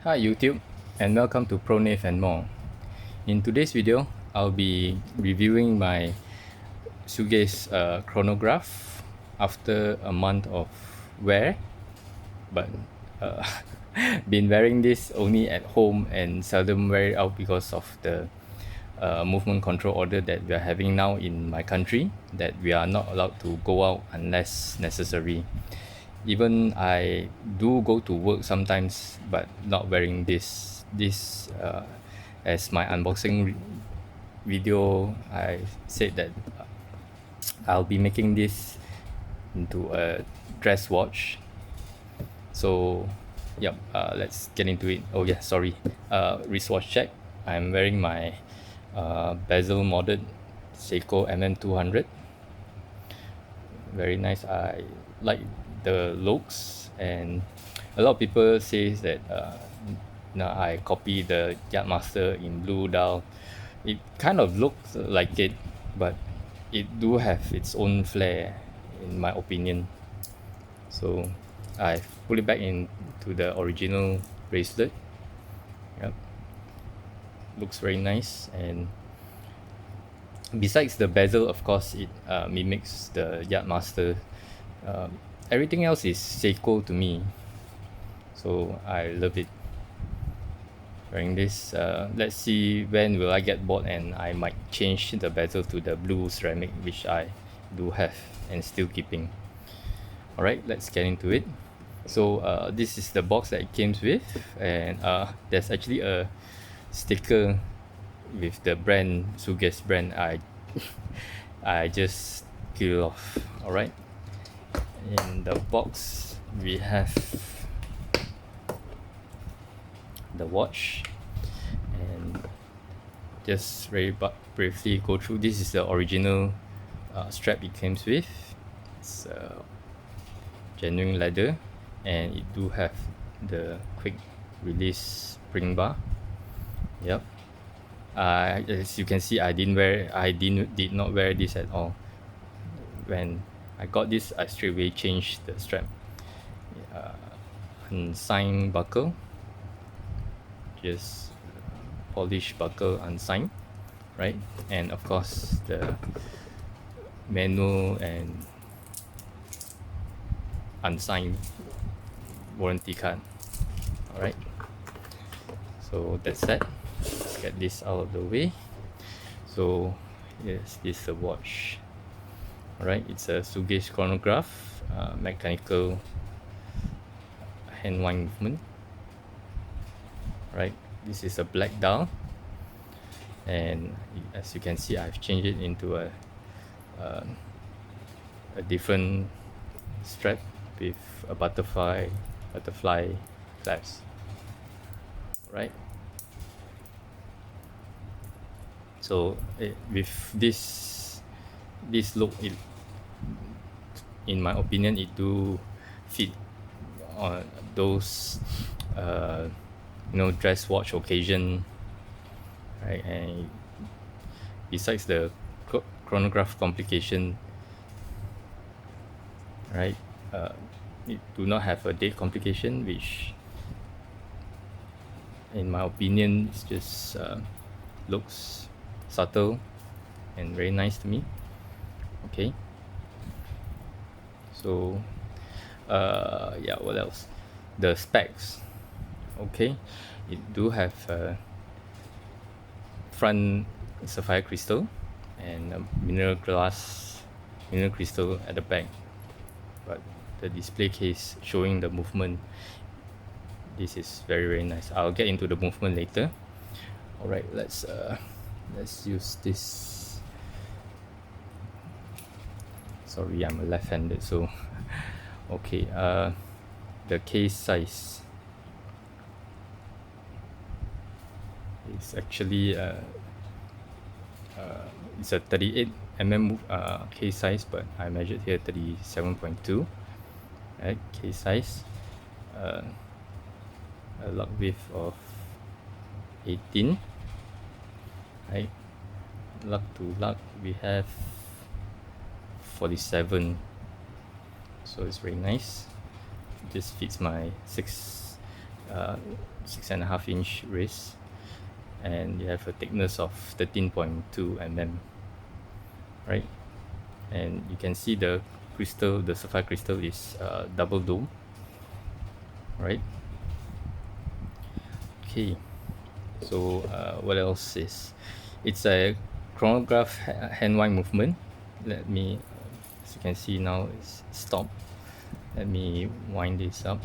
Hi YouTube, and welcome to ProNav and more. In today's video, I'll be reviewing my Sugess chronograph after a month of wear, but uh, been wearing this only at home and seldom wear it out because of the movement control order that we are having now in my country, that we are not allowed to go out unless necessary. Even I do go to work sometimes, but not wearing this as my unboxing video. I said that I'll be making this into a dress watch. So yep, let's get into it. Oh yeah, sorry, wristwatch check. I'm wearing my bezel modded Seiko MM200. Very nice. I like the looks, and a lot of people says that now I copy the Yachtmaster in blue dial. It kind of looks like it, but it do have its own flair in my opinion. So I put it back into the original bracelet. Yep, looks very nice. And besides the bezel, of course, it mimics the Yachtmaster. Everything else is Seiko to me, so I love it. Wearing this, let's see when will I get bored and I might change the bezel to the blue ceramic, which I do have and still keeping. Alright, let's get into it. So this is the box that it came with, and there's actually a sticker with the brand, Sugess brand. I just peel off. Alright, in the box we have the watch, and just very briefly go through. This is the original strap it comes with. It's genuine leather, and it do have the quick release spring bar. Yep. As you can see, I did not wear this at all. When I got this, I straight away changed the strap. Unsigned buckle, just polished buckle, unsigned, right? And of course the manual and unsigned warranty card. All right, so that's that. Let's get this out of the way. So yes, this is a watch. All right, it's a Sugess chronograph, mechanical hand wind movement. Right, this is a black dial, and as you can see, I've changed it into a different strap with a butterfly clasp. Right, so with this look, it, in my opinion, it do fit on those dress watch occasion, right? And besides the chronograph complication, right, it do not have a date complication, which in my opinion is just looks subtle and very nice to me. Okay, so yeah, what else? The specs. Okay, it do have front sapphire crystal and mineral crystal at the back, but the display case showing the movement, this is very nice. I'll get into the movement later. All right, let's use this. Sorry, I'm a left-handed, so okay. The case size is actually it's a 38 mm case size, but I measured here 37.2. right, case size. A lug width of 18, right? Lug to lug we have 47, so it's very nice. This fits my 6 6.5-inch wrist, and you have a thickness of 13.2 mm, right? And you can see the crystal, the sapphire crystal is double dome, right? Okay, so what else is, it's a chronograph hand wind movement. Let me, as you can see now, it's stopped. Let me wind this up,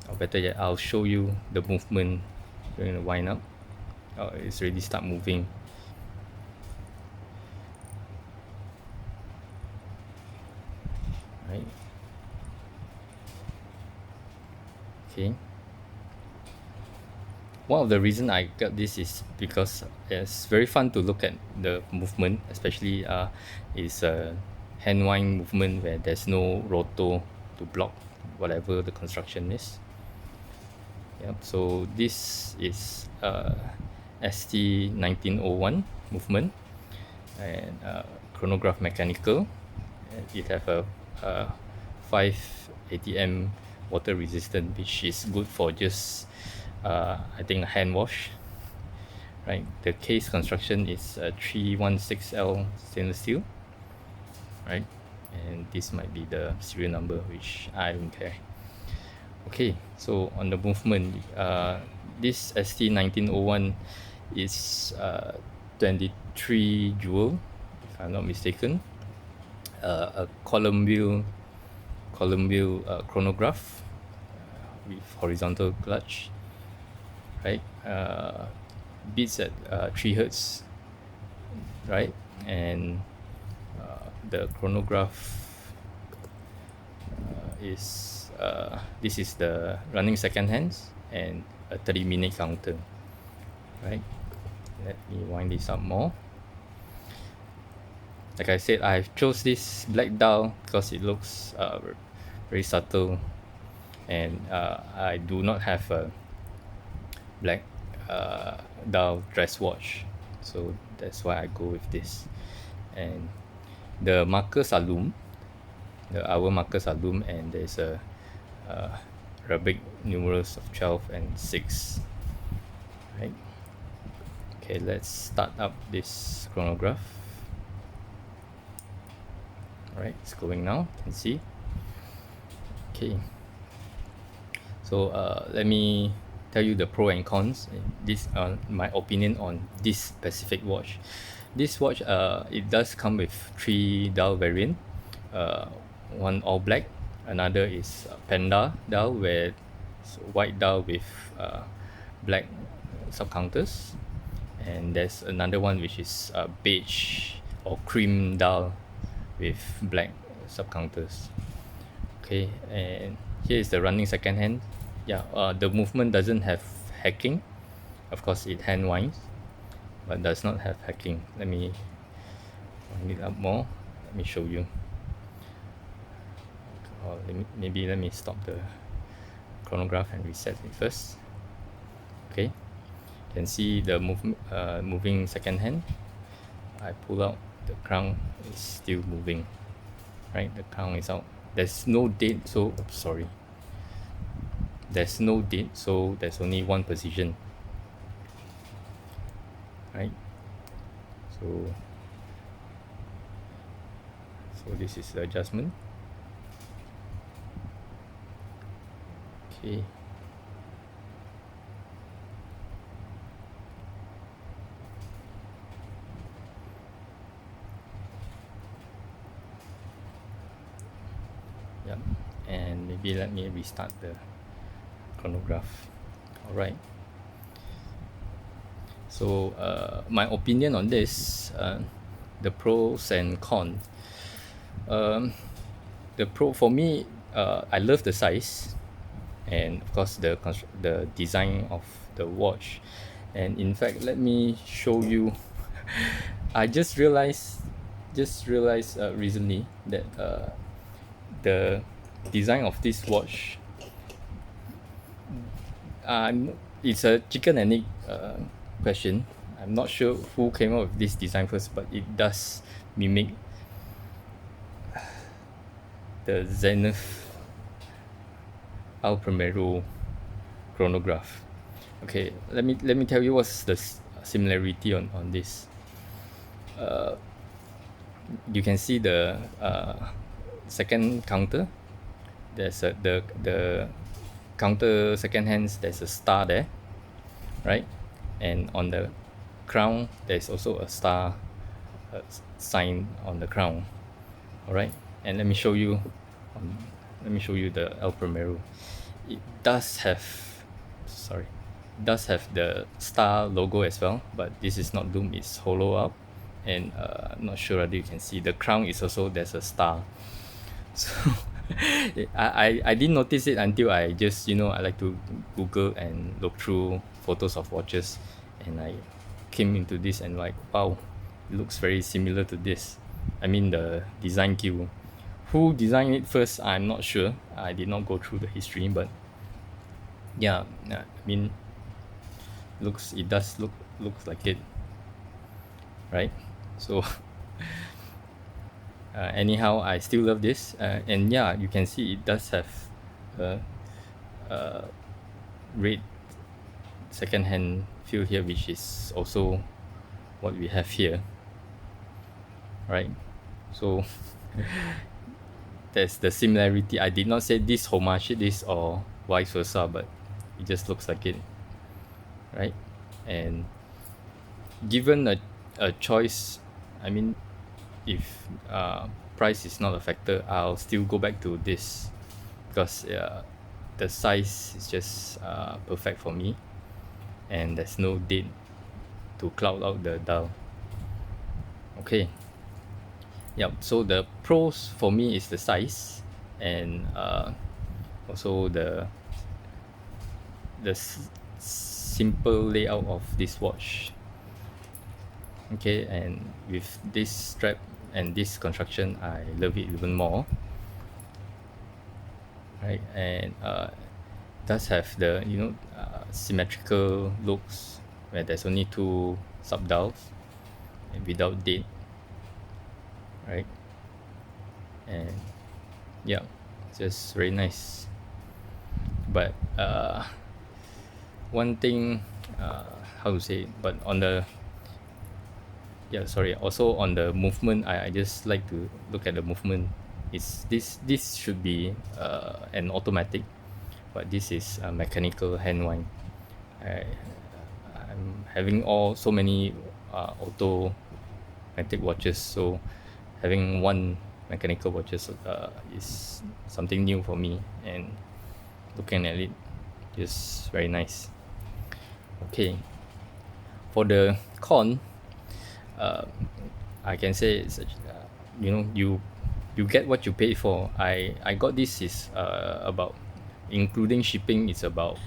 or better yet, I'll show you the movement during the wind up. It's already start moving. Right. Okay. One of the reason I got this is because it's very fun to look at the movement, especially it's a hand wind movement where there's no rotor to block whatever the construction is. Yep. So this is ST1901 movement, and chronograph mechanical. It have a 5 ATM water resistant, which is good for just I think a hand wash, right? The case construction is 316L stainless steel, right? And this might be the serial number, which I don't care. Okay, so on the movement, this ST1901 is 23 jewel, if I'm not mistaken, a column wheel chronograph with horizontal clutch, right? Beats at 3 hertz, right? And the chronograph is this is the running second hands and a 30-minute counter, right? Let me wind this up more. Like I said, I've chose this black dial because it looks very subtle, and I do not have a black dial dress watch, so that's why I go with this. And the markers are loom, the hour markers are loom, and there's a Arabic numerals of 12 and 6, right? Okay, let's start up this chronograph. Right, it's going now, you can see. Okay, so let me tell you the pro and cons. This my opinion on this specific watch. This watch it does come with 3 dial variant, one all black, another is panda dial where it's white dial with black sub counters, and there's another one which is beige or cream dial with black sub counters. Okay, and here is the running second hand. Yeah, the movement doesn't have hacking. Of course, it hand winds, but does not have hacking. Let me wind it up more. Let me show you. Or let me stop the chronograph and reset it first. Okay, you can see the moving second hand. I pull out, the crown is still moving, right? The crown is out. There's no date, so sorry. There's no date, so there's only one position, right? So this is the adjustment. Okay. Yep. And maybe let me restart the chronograph. All right. So my opinion on this, the pros and cons. The pro for me, I love the size, and of course the design of the watch. And in fact, let me show you. I just realized recently that the design of this watch, it's a chicken and egg question. I'm not sure who came up with this design first, but it does mimic the Zenith El Primero chronograph. Okay, let me tell you what's the similarity on this. You can see the second counter. There's the counter second hands. There's a star there, right? And on the crown, there's also a star sign on the crown. All right, and let me show you. Let me show you the El Primero. It does have, sorry, does have the star logo as well, but this is not doom, it's hollow up. And I'm not sure whether you can see the crown is also, there's a star. So I didn't notice it until I just, I like to Google and look through photos of watches, and I came into this and like, wow, it looks very similar to this. I mean, the design cue. Who designed it first, I'm not sure. I did not go through the history, but yeah, I mean, it does looks like it, right? So anyhow, I still love this, and yeah, you can see it does have a, red second-hand feel here, which is also what we have here, right? So there's the similarity. I did not say this homage this or vice versa, but it just looks like it, right? And given a choice, I mean, if price is not a factor, I'll still go back to this, because the size is just perfect for me, and there's no date to cloud out the dial. Okay, yep. So the pros for me is the size, and also the simple layout of this watch. Okay, and with this strap and this construction, I love it even more, right? And does have the symmetrical looks, where there's only two sub dials and without date, right? And yeah, just very nice. But one thing, how to say, but on the also on the movement, I just like to look at the movement. It's this should be an automatic, but this is a mechanical hand wind. I'm having so many automatic watches, so having one mechanical watches is something new for me, and looking at it is very nice. Okay, for the con, I can say it's you get what you pay for. I got this is about, including shipping, it's about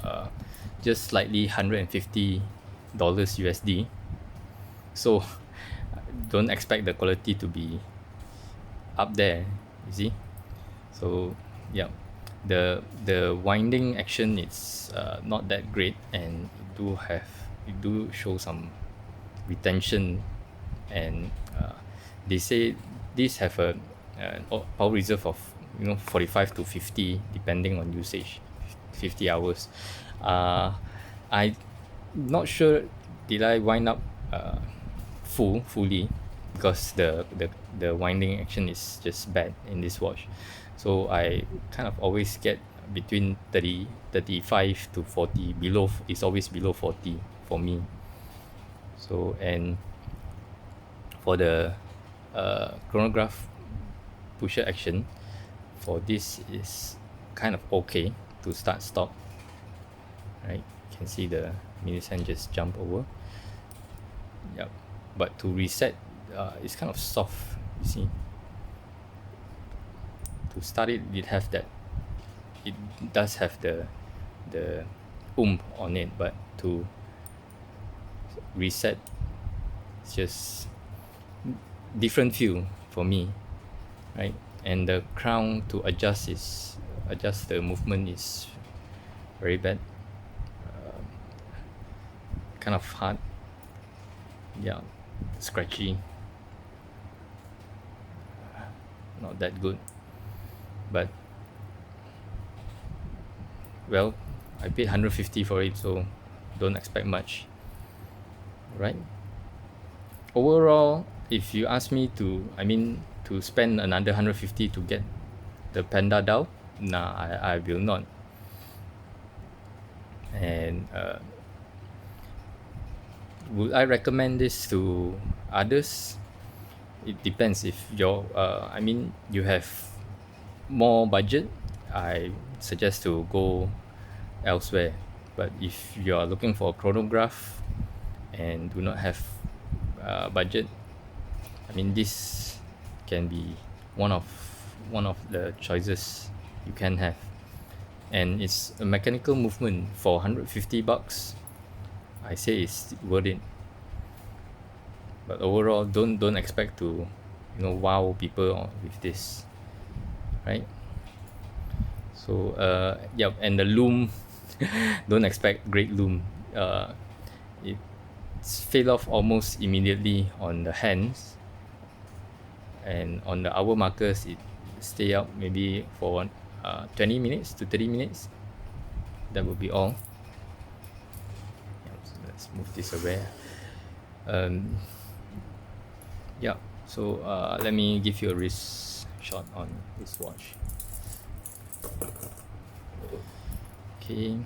just slightly $150 USD. So don't expect the quality to be up there, you see. So yeah, the winding action, it's not that great, and it do show some retention, and they say these have a power reserve of 45 to 50 depending on usage, 50 hours. I not sure did I wind up fully, because the winding action is just bad in this watch. So I kind of always get between 30 35 to 40. Below is always below 40 for me. So, and for the chronograph pusher action, for this is kind of okay to start stop, right? You can see the millisecond just jump over. Yep. But to reset, it's kind of soft, you see. To start it, it does have the oomph on it, but to reset, it's just different feel for me, right? And the crown to adjust the movement is very bad, kind of hard, yeah, scratchy, not that good. But well, I paid 150 for it, so don't expect much, right? Overall, if you ask me to, to spend another 150 to get the Panda DAO, nah, I will not. And would I recommend this to others? It depends. If you have more budget, I suggest to go elsewhere. But if you are looking for a chronograph and do not have budget, this can be one of the choices you can have. And it's a mechanical movement for 150 bucks. I say it's worth it. But overall, don't expect to wow people with this, right? So yeah, and the loom, don't expect great loom. It's fade off almost immediately on the hands, and on the hour markers it stay up maybe for 20 minutes to 30 minutes. That would be all. So let's move this away. Yeah, so let me give you a wrist shot on this watch. Okay.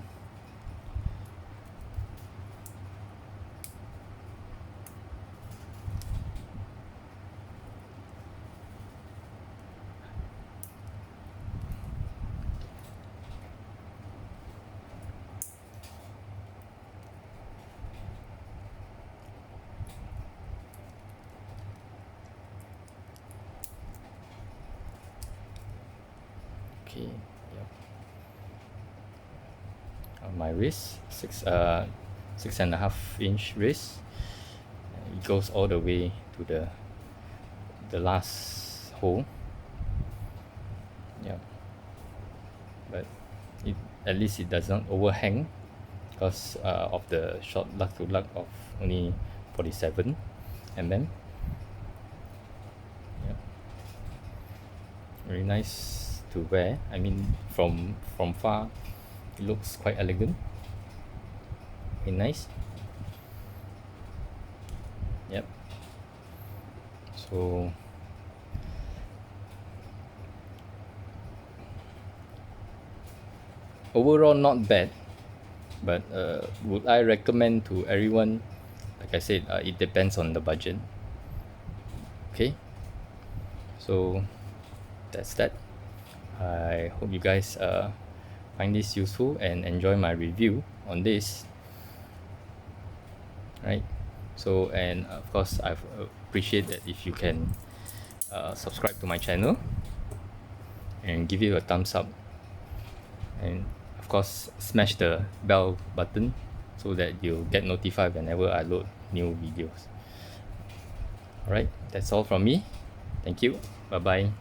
Okay, yep. On my wrist, 6.5-inch wrist. It goes all the way to the last hole. Yeah, but at least it does not overhang because of the short lug to lug of only 47 mm. Yeah, very nice to wear. From far it looks quite elegant, very nice. Yep. So overall not bad, but would I recommend to everyone? Like I said, it depends on the budget. Okay, so that's that. I hope you guys find this useful and enjoy my review on this, right? So, and of course I appreciate that if you can subscribe to my channel and give it a thumbs up, and of course smash the bell button so that you'll get notified whenever I load new videos. Alright, that's all from me. Thank you. Bye bye.